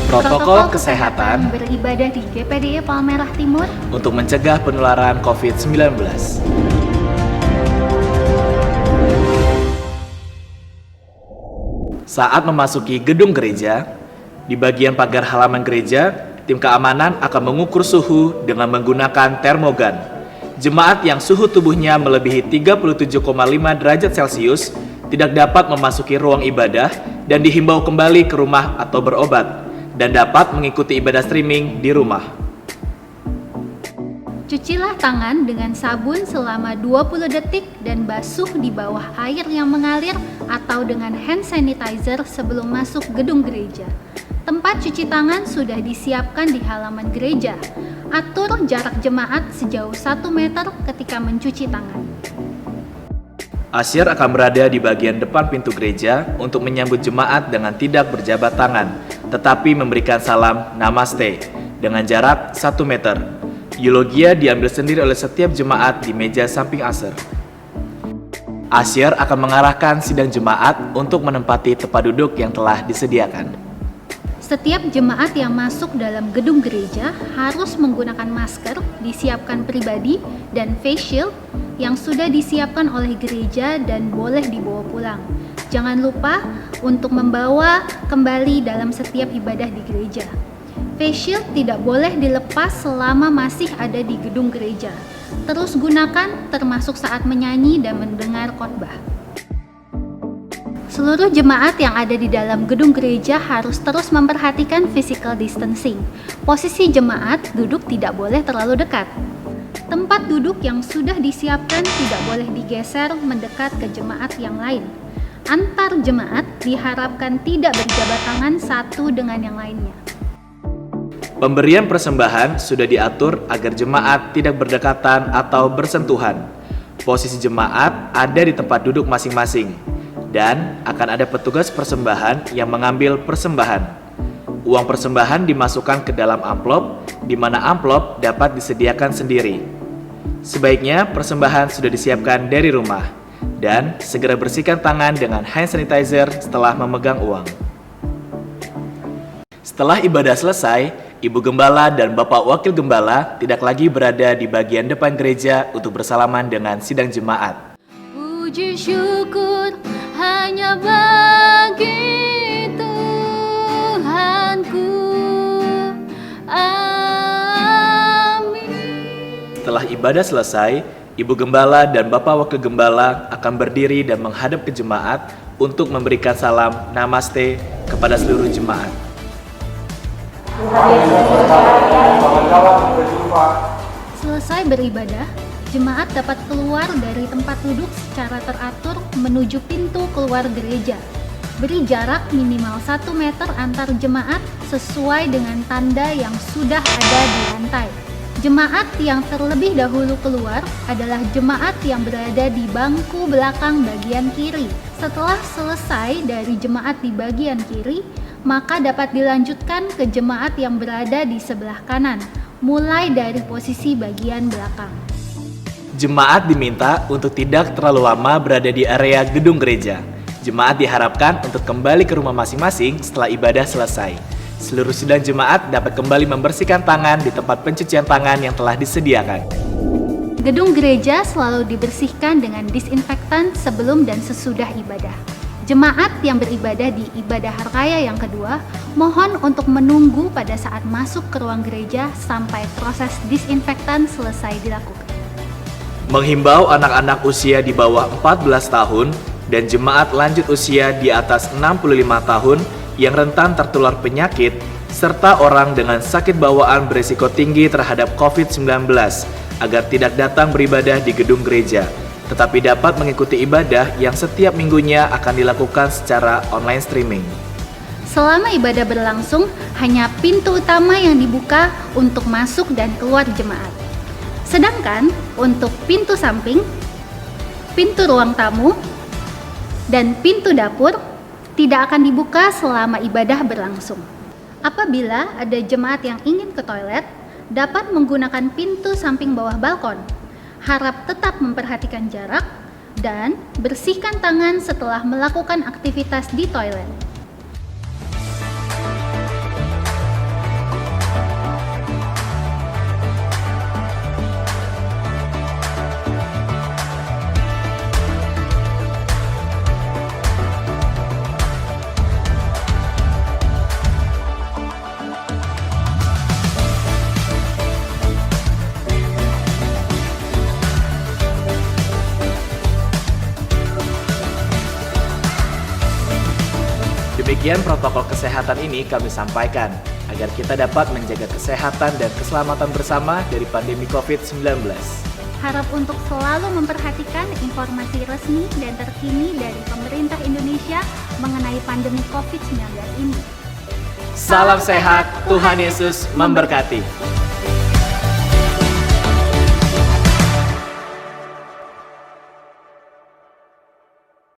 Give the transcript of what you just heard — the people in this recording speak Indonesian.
protokol kesehatan beribadah di GPDI Palmerah Timur untuk mencegah penularan COVID-19. Saat memasuki gedung gereja, di bagian pagar halaman gereja, tim keamanan akan mengukur suhu dengan menggunakan termogan. Jemaat yang suhu tubuhnya melebihi 37,5 derajat Celcius tidak dapat memasuki ruang ibadah dan dihimbau kembali ke rumah atau berobat, dan dapat mengikuti ibadah streaming di rumah. Cucilah tangan dengan sabun selama 20 detik dan basuh di bawah air yang mengalir atau dengan hand sanitizer sebelum masuk gedung gereja. Tempat cuci tangan sudah disiapkan di halaman gereja. Atur jarak jemaat sejauh 1 meter ketika mencuci tangan. Asyir akan berada di bagian depan pintu gereja untuk menyambut jemaat dengan tidak berjabat tangan, tetapi memberikan salam Namaste dengan jarak 1 meter. Eulogia diambil sendiri oleh setiap jemaat di meja samping asyir. Asyir akan mengarahkan sidang jemaat untuk menempati tempat duduk yang telah disediakan. Setiap jemaat yang masuk dalam gedung gereja harus menggunakan masker disiapkan pribadi dan face shield yang sudah disiapkan oleh gereja dan boleh dibawa pulang. Jangan lupa untuk membawa kembali dalam setiap ibadah di gereja. Face shield tidak boleh dilepas selama masih ada di gedung gereja. Terus gunakan termasuk saat menyanyi dan mendengar khotbah. Seluruh jemaat yang ada di dalam gedung gereja harus terus memperhatikan physical distancing. Posisi jemaat duduk tidak boleh terlalu dekat. Tempat duduk yang sudah disiapkan tidak boleh digeser mendekat ke jemaat yang lain. Antar jemaat diharapkan tidak berjabat tangan satu dengan yang lainnya. Pemberian persembahan sudah diatur agar jemaat tidak berdekatan atau bersentuhan. Posisi jemaat ada di tempat duduk masing-masing, dan akan ada petugas persembahan yang mengambil persembahan. Uang persembahan dimasukkan ke dalam amplop, di mana amplop dapat disediakan sendiri. Sebaiknya persembahan sudah disiapkan dari rumah, dan segera bersihkan tangan dengan hand sanitizer setelah memegang uang. Setelah ibadah selesai, Ibu Gembala dan Bapak Wakil Gembala tidak lagi berada di bagian depan gereja untuk bersalaman dengan sidang jemaat. Puji syukur hanya bagi Tuhanku. Amin. Setelah ibadah selesai, Ibu Gembala dan Bapak Wakil Gembala akan berdiri dan menghadap ke jemaat untuk memberikan salam Namaste kepada seluruh jemaat. Selesai beribadah, jemaat dapat keluar dari tempat duduk secara teratur menuju pintu keluar gereja. Beri jarak minimal 1 meter antar jemaat sesuai dengan tanda yang sudah ada di lantai. Jemaat yang terlebih dahulu keluar adalah jemaat yang berada di bangku belakang bagian kiri. Setelah selesai dari jemaat di bagian kiri, maka dapat dilanjutkan ke jemaat yang berada di sebelah kanan, mulai dari posisi bagian belakang. Jemaat diminta untuk tidak terlalu lama berada di area gedung gereja. Jemaat diharapkan untuk kembali ke rumah masing-masing setelah ibadah selesai. Seluruh sidang jemaat dapat kembali membersihkan tangan di tempat pencucian tangan yang telah disediakan. Gedung gereja selalu dibersihkan dengan disinfektan sebelum dan sesudah ibadah. Jemaat yang beribadah di ibadah raya yang kedua, mohon untuk menunggu pada saat masuk ke ruang gereja sampai proses disinfektan selesai dilakukan. Menghimbau anak-anak usia di bawah 14 tahun dan jemaat lanjut usia di atas 65 tahun yang rentan tertular penyakit, serta orang dengan sakit bawaan berisiko tinggi terhadap COVID-19 agar tidak datang beribadah di gedung gereja, tetapi dapat mengikuti ibadah yang setiap minggunya akan dilakukan secara online streaming. Selama ibadah berlangsung, hanya pintu utama yang dibuka untuk masuk dan keluar jemaat. Sedangkan untuk pintu samping, pintu ruang tamu, dan pintu dapur tidak akan dibuka selama ibadah berlangsung. Apabila ada jemaat yang ingin ke toilet, dapat menggunakan pintu samping bawah balkon. Harap tetap memperhatikan jarak dan bersihkan tangan setelah melakukan aktivitas di toilet. Demikian protokol kesehatan ini kami sampaikan agar kita dapat menjaga kesehatan dan keselamatan bersama dari pandemi COVID-19. Harap untuk selalu memperhatikan informasi resmi dan terkini dari pemerintah Indonesia mengenai pandemi COVID-19 ini. Salam sehat, Tuhan Yesus memberkati.